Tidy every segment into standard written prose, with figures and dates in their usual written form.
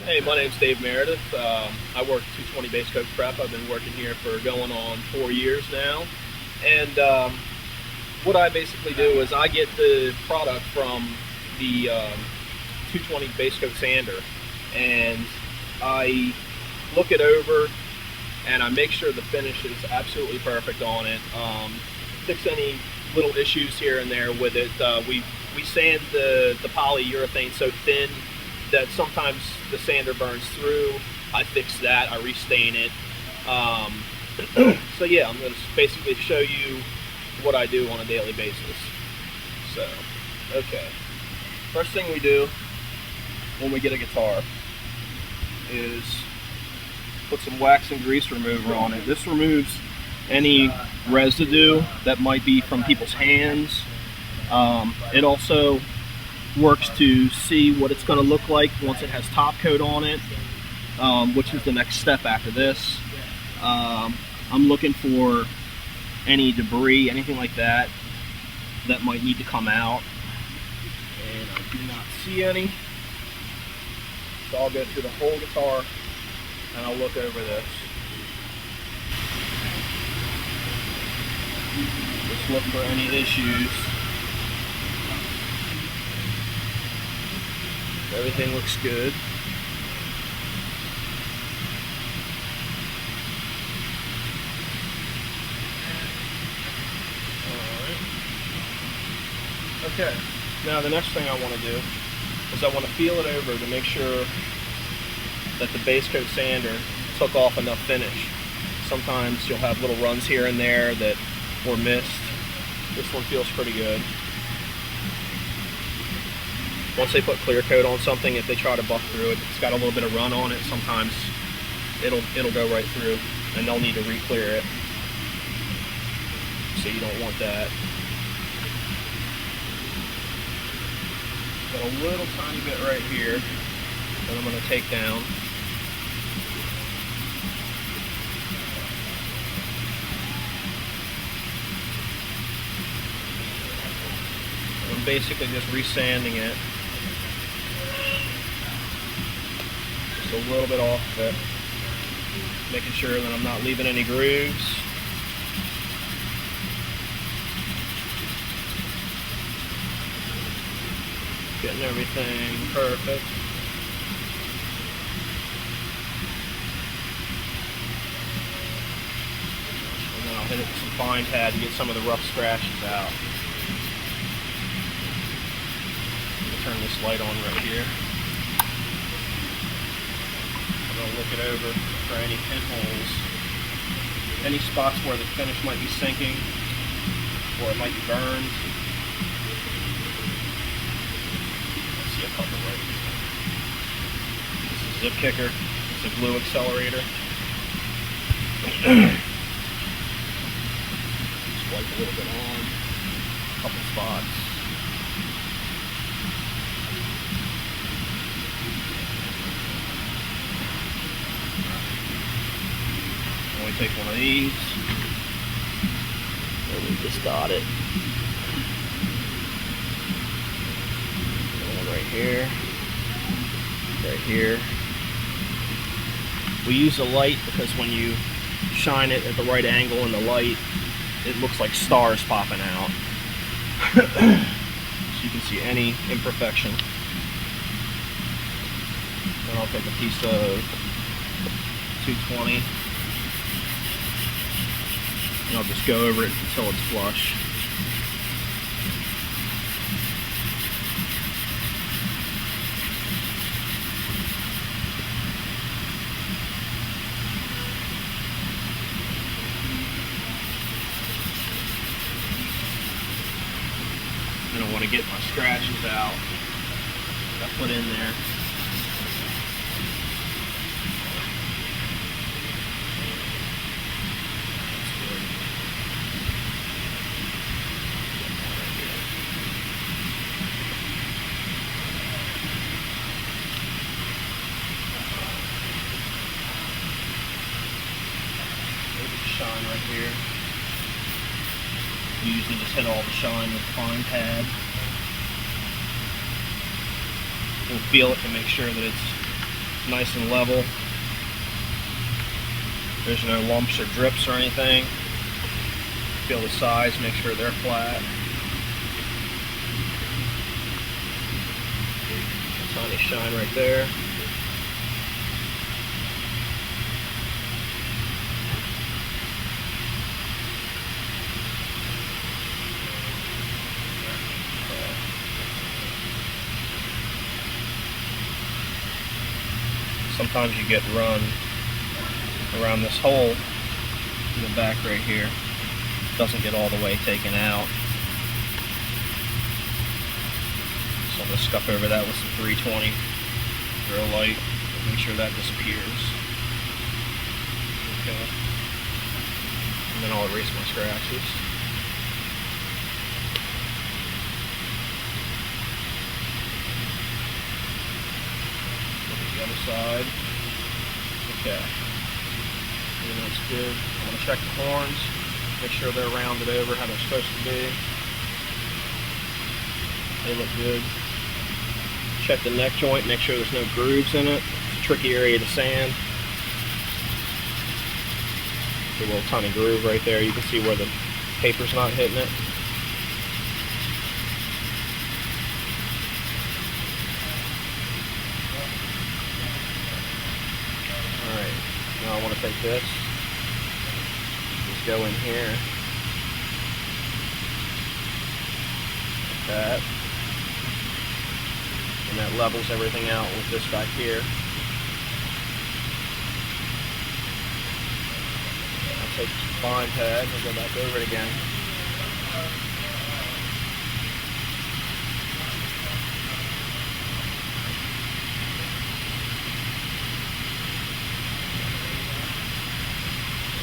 Hey, my name's Dave Meredith. I work 220 Base Coat Prep. I've been working here for going on 4 years now. And what I basically do is I get the product from the 220 Base Coat sander, and I look it over and I make sure the finish is absolutely perfect on it. Fix any little issues here and there with it. We sand the polyurethane so thin that sometimes the sander burns through. I fix that, I restain it. So yeah, I'm going to basically show you what I do on a daily basis. So, okay. First thing we do when we get a guitar is put some wax and grease remover on it. This removes any residue that might be from people's hands. It also works to see what it's going to look like once it has top coat on it, which is the next step after this. I'm looking for any debris, anything like that that might need to come out, and I do not see any. So I'll go through the whole guitar and I'll look over this. Just look for any issues. Everything looks good. Alright. Okay, now the next thing I want to do is I want to feel it over to make sure that the base coat sander took off enough finish. Sometimes you'll have little runs here and there that were missed. This one feels pretty good. Once they put clear coat on something, if they try to buff through it, it's got a little bit of run on it, sometimes it'll go right through and they'll need to re-clear it. So you don't want that. Got a little tiny bit right here that I'm going to take down. I'm basically just resanding it. Just a little bit off of it. Making sure that I'm not leaving any grooves. Getting everything perfect. And then I'll hit it with some fine pad to get some of the rough scratches out. Turn this light on right here. I'm going to look it over for any pinholes, any spots where the finish might be sinking or it might be burned. I see a couple right here. This is a zip kicker. It's a glue accelerator. Just wipe a little bit on a couple spots. We take one of these, and we just dot it. One right here, right here. We use a light because when you shine it at the right angle in the light, it looks like stars popping out. So you can see any imperfection. Then I'll take a piece of 220. And I'll just go over it until it's flush. And I want to get my scratches out that I put in there. Shine right here. We usually just hit all the shine with a fine pad. We'll feel it to make sure that it's nice and level. There's no lumps or drips or anything. Feel the sides, make sure they're flat. Tiny shine right there. Sometimes you get run around this hole in the back right here. Doesn't get all the way taken out. So I'm going to scuff over that with some 320 real light. Make sure that disappears. Okay. And then I'll erase my scratches. The other side. Okay. And that's good. I'm going to check the horns, make sure they're rounded over how they're supposed to be. They look good. Check the neck joint, make sure there's no grooves in it. It's a tricky area to sand. There's a little tiny groove right there. You can see where the paper's not hitting it. Now I want to take this, just go in here, like that, and that levels everything out with this back here. I'll take the fine pad and go back over it again.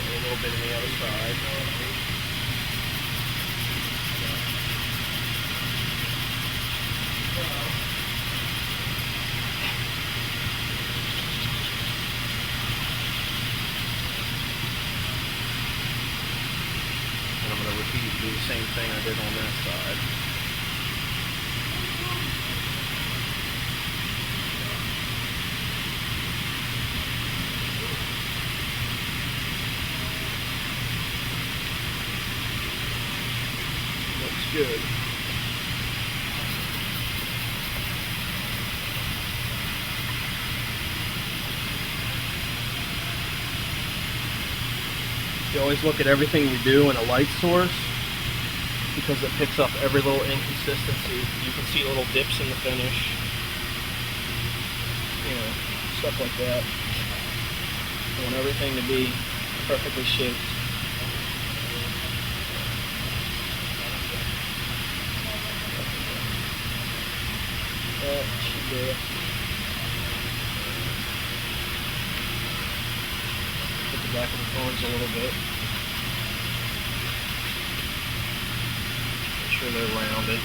A little bit on the other side. And I'm going to repeat and do the same thing I did on that side. Good. You always look at everything you do in a light source because it picks up every little inconsistency. You can see little dips in the finish, you know, stuff like that. I want everything to be perfectly shaped. That should do it. Put the back of the horns a little bit. Make sure they're rounded.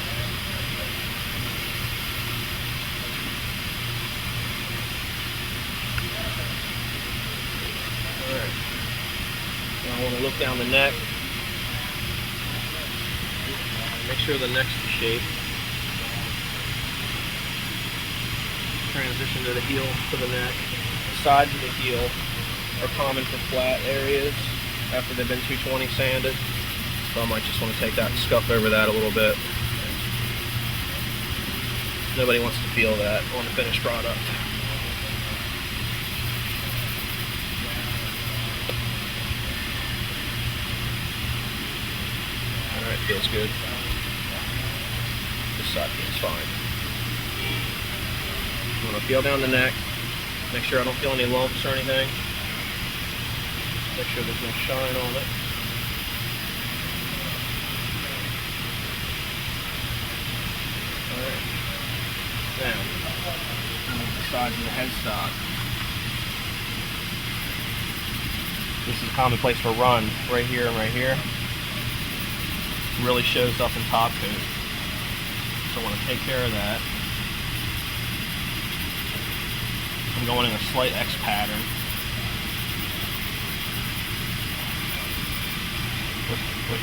Alright. Now I want to look down the neck. Make sure the neck's the shape. Transition to the heel, to the neck. The sides of the heel are common for flat areas after they've been 220 sanded. So I might just want to take that and scuff over that a little bit. Nobody wants to feel that on the finished product. Alright, feels good. This side feels fine. I'm going to feel down the neck, make sure I don't feel any lumps or anything. Make sure there's no shine on it. Alright. Now, the sides of the headstock. This is a common place for run, right here and right here. Really shows up in top coat. So I want to take care of that. I'm going in a slight X pattern. With